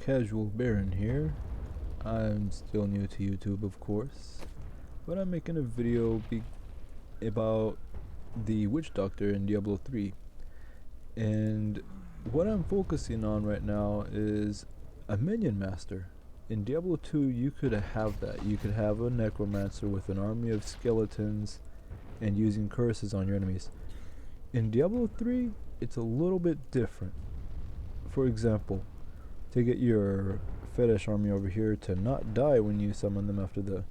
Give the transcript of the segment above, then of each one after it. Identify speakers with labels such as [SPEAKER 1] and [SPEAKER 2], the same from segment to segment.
[SPEAKER 1] Casual Baron here. I'm still new to YouTube, of course, but I'm making a video about the Witchdoctor in Diablo 3. And what I'm focusing on right now is a MinionMaster. In Diablo 2, you could have that. You could have a necromancer with an army of skeletons and using curses on your enemies. In Diablo 3, it's a little bit different. For example, to get your fetish army over here to not die when you summon them after the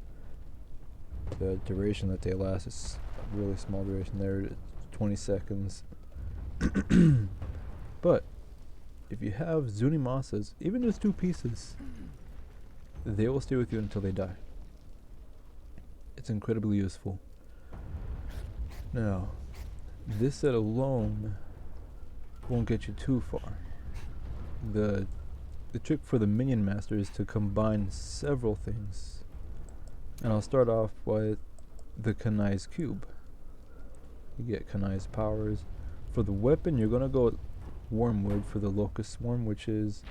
[SPEAKER 1] duration that they last. It's a really small duration there, 20 seconds. But if you have Zunimasas, even just 2 pieces, they will stay with you until they die. It's incredibly useful. Now, this set alone won't get you too far. The trick for the MinionMaster is to combine several things. And I'll start off with the Kanai's Cube. You get Kanai's powers. For the weapon, you're going to go with Wormwood for the Locust Swarm, which is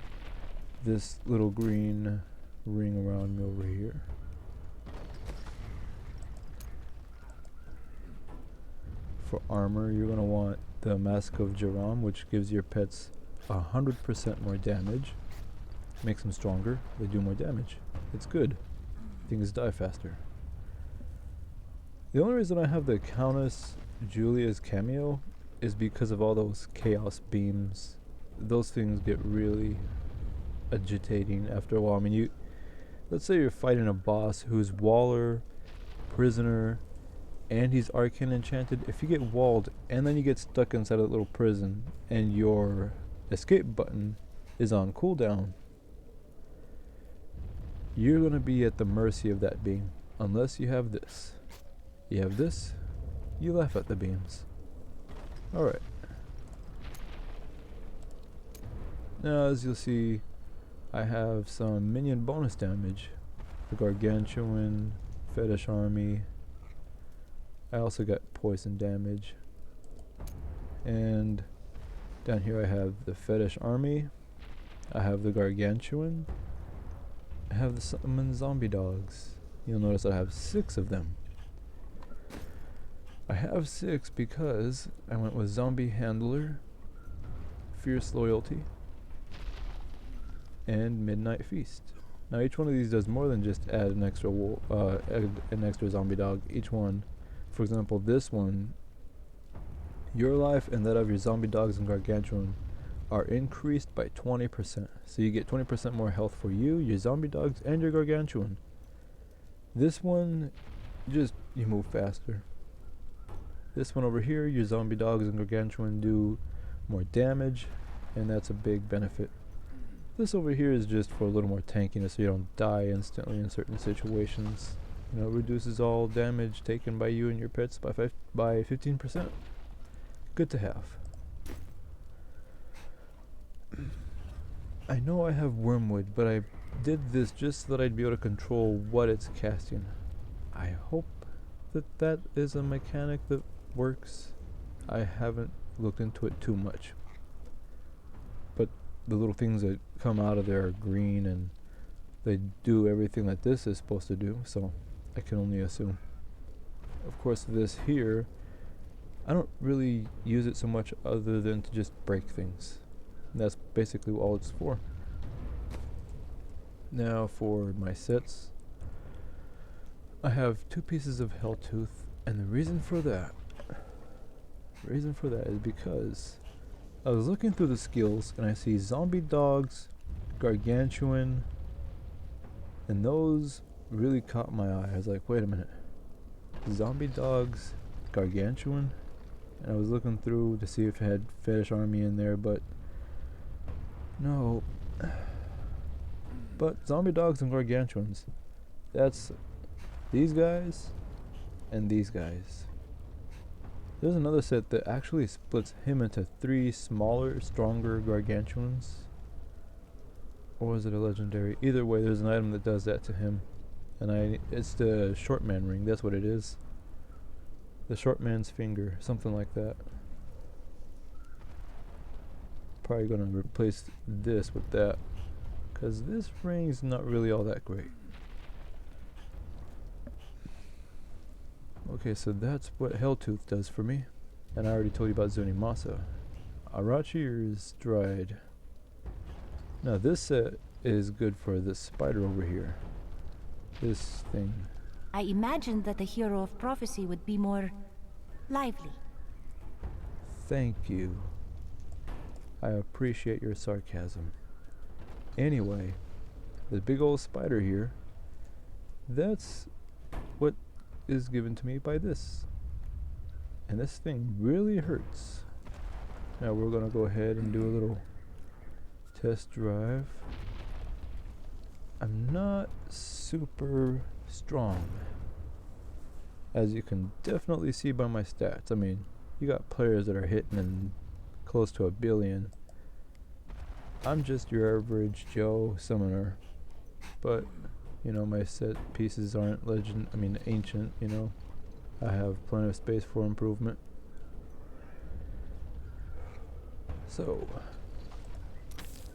[SPEAKER 1] this little green ring around me over here. For armor, you're going to want the Mask of Jaram, which gives your pets 100% more damage. Makes them stronger, they do more damage. It's good. Things die faster. The only reason I have the Countess Julia's cameo is because of all those chaos beams. Those things get really agitating after a while. I mean, let's say you're fighting a boss who's Waller, Prisoner, and he's Arcane Enchanted. If you get walled and then you get stuck inside a little prison and your escape button is on cooldown, you're going to be at the mercy of that beam, unless you have this. You have this, you laugh at the beams. Alright. Now, as you'll see, I have some minion bonus damage. The Gargantuan, Fetish Army. I also got poison damage. And down here I have the Fetish Army. I have the Gargantuan. I have the summon zombie dogs. You'll notice I have 6 of them. I have 6 because I went with Zombie Handler, Fierce Loyalty, and Midnight Feast. Now each one of these does more than just add an extra zombie dog. Each one, for example, this one, your life and that of your zombie dogs and Gargantuan are increased by 20%. So you get 20% more health for you, your zombie dogs, and your Gargantuan. This one, you move faster. This one over here, your zombie dogs and Gargantuan do more damage, and that's a big benefit. This over here is just for a little more tankiness so you don't die instantly in certain situations. You know, it reduces all damage taken by you and your pets by 15%. Good to have. I know I have Wormwood, but I did this just so that I'd be able to control what it's casting. I hope that is a mechanic that works. I haven't looked into it too much. But the little things that come out of there are green and they do everything that this is supposed to do, so I can only assume. Of course, this here, I don't really use it so much other than to just break things. That's basically all it's for. Now for my sets, I have 2 pieces of Helltooth, and the reason for that is because I was looking through the skills and I see zombie dogs, Gargantuan, and those really caught my eye. I was like, wait a minute, zombie dogs, Gargantuan? And I was looking through to see if it had Fetish Army in there, but no. But zombie dogs and Gargantuans, that's these guys and these guys. There's another set that actually splits him into 3 smaller, stronger Gargantuans. Or is it a legendary? Either way, there's an item that does that to him. And it's the short man ring, that's what it is. The short man's finger, something like that. Probably gonna replace this with that, Because this ring's not really all that great. Okay, so that's what Helltooth does for me. And I already told you about Zunimasa. Arachi is dried. Now this set is good for this spider over here. This thing.
[SPEAKER 2] I imagined that the hero of prophecy would be more lively.
[SPEAKER 1] Thank you. I appreciate your sarcasm. Anyway, the big old spider here, that's what is given to me by this. And this thing really hurts. Now we're gonna go ahead and do a little test drive. I'm not super strong, as you can definitely see by my stats. I mean, you got players that are hitting in close to 1 billion. I'm just your average Joe summoner, but you know, my set pieces aren't ancient, you know. I have plenty of space for improvement. So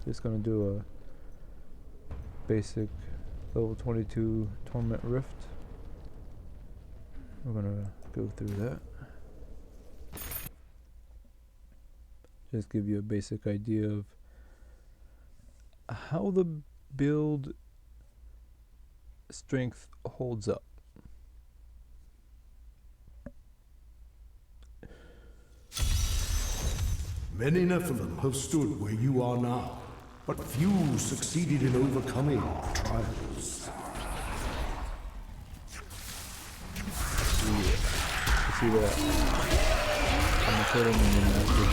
[SPEAKER 1] just gonna do a basic level 22 Torment Rift. We're gonna go through that. Just give you a basic idea of how the build strength holds up.
[SPEAKER 3] Many Nephilim have stood where you are now, but few succeeded in overcoming trials.
[SPEAKER 1] You see that? I'm a total MinionMaster.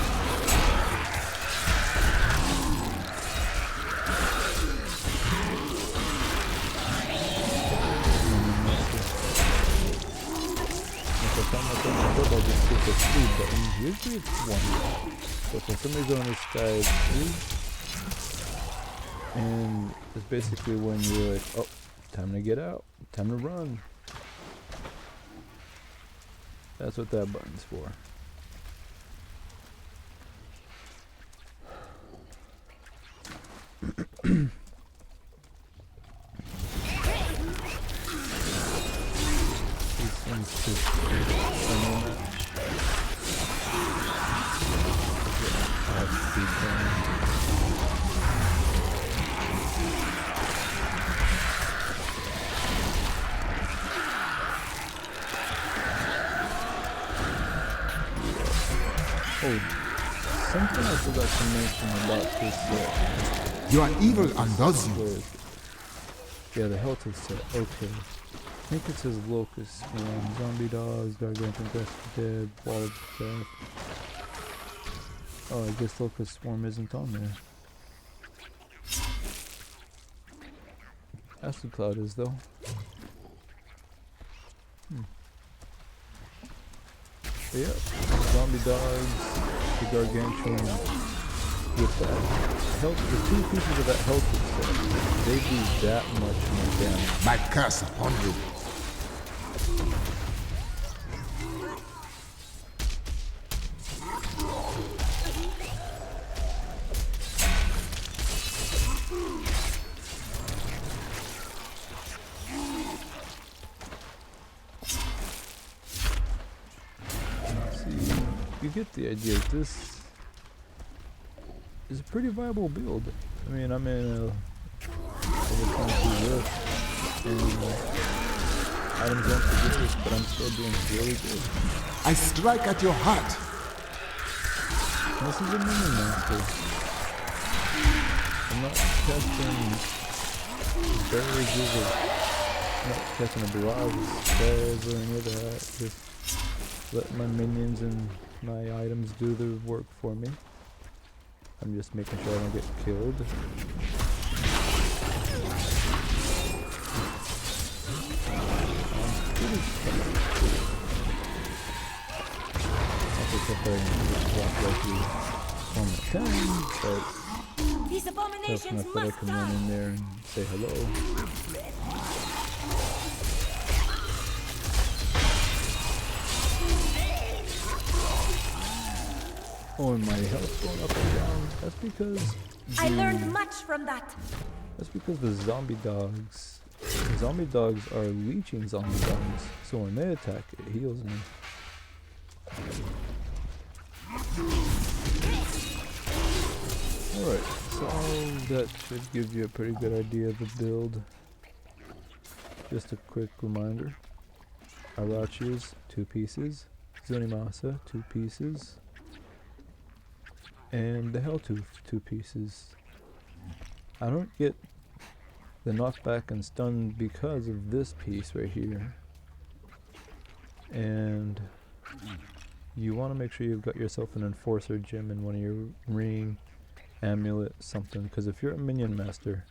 [SPEAKER 1] I'll just click the 3 button. Usually it's 1. So for some reason on this guy it's 3. And it's basically when you're like, oh, time to get out, time to run. That's what that button's for. Oh, something I forgot to mention about this set.
[SPEAKER 3] You are evil undoes you.
[SPEAKER 1] Yeah, the health is set. Okay. I think it says Locust Swarm, Zombie Dogs, Gargantuan Grasp Dead, Wall of Death. Oh, I guess Locust Swarm isn't on there. Acid Cloud is though. But yeah, Zombie Dogs, the Gargantuan with that health, the 2 pieces of that health set, they do that much more damage.
[SPEAKER 3] My curse upon you.
[SPEAKER 1] You get the idea. This is a pretty viable build. I mean, I'm in a over 22 rift, and items aren't the greatest, but I'm still doing really good.
[SPEAKER 3] I strike at your heart.
[SPEAKER 1] This is a MinionMaster. I'm not testing barrages I'm not testing a barrage of spells or any of that. Just let my minions and my items do the work for me. I'm just making sure I don't get killed.
[SPEAKER 2] These abominations
[SPEAKER 1] I can run in there and say hello. Oh, and my health's going up and down. That's because
[SPEAKER 2] I learned much from that.
[SPEAKER 1] That's because the zombie dogs are leeching zombie dogs, so when they attack, it heals me. Alright, so that should give you a pretty good idea of the build. Just a quick reminder. Arachi's 2 pieces, Zunimasa 2 pieces, and the Helltooth 2 pieces. I don't get the knockback and stun because of this piece right here. And you want to make sure you've got yourself an enforcer gem in one of your ring, amulet, something, because if you're a MinionMaster,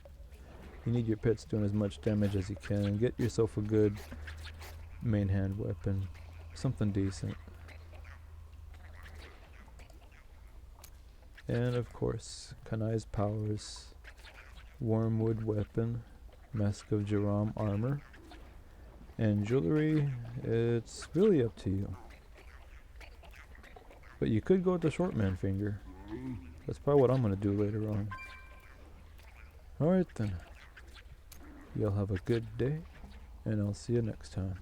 [SPEAKER 1] you need your pets doing as much damage as you can, and get yourself a good main hand weapon, something decent. And of course, Kanai's powers, Wormwood weapon, Mask of Jerome armor, and jewelry, it's really up to you. But you could go with the short man finger. That's probably what I'm going to do later on. Alright then. Y'all have a good day, and I'll see you next time.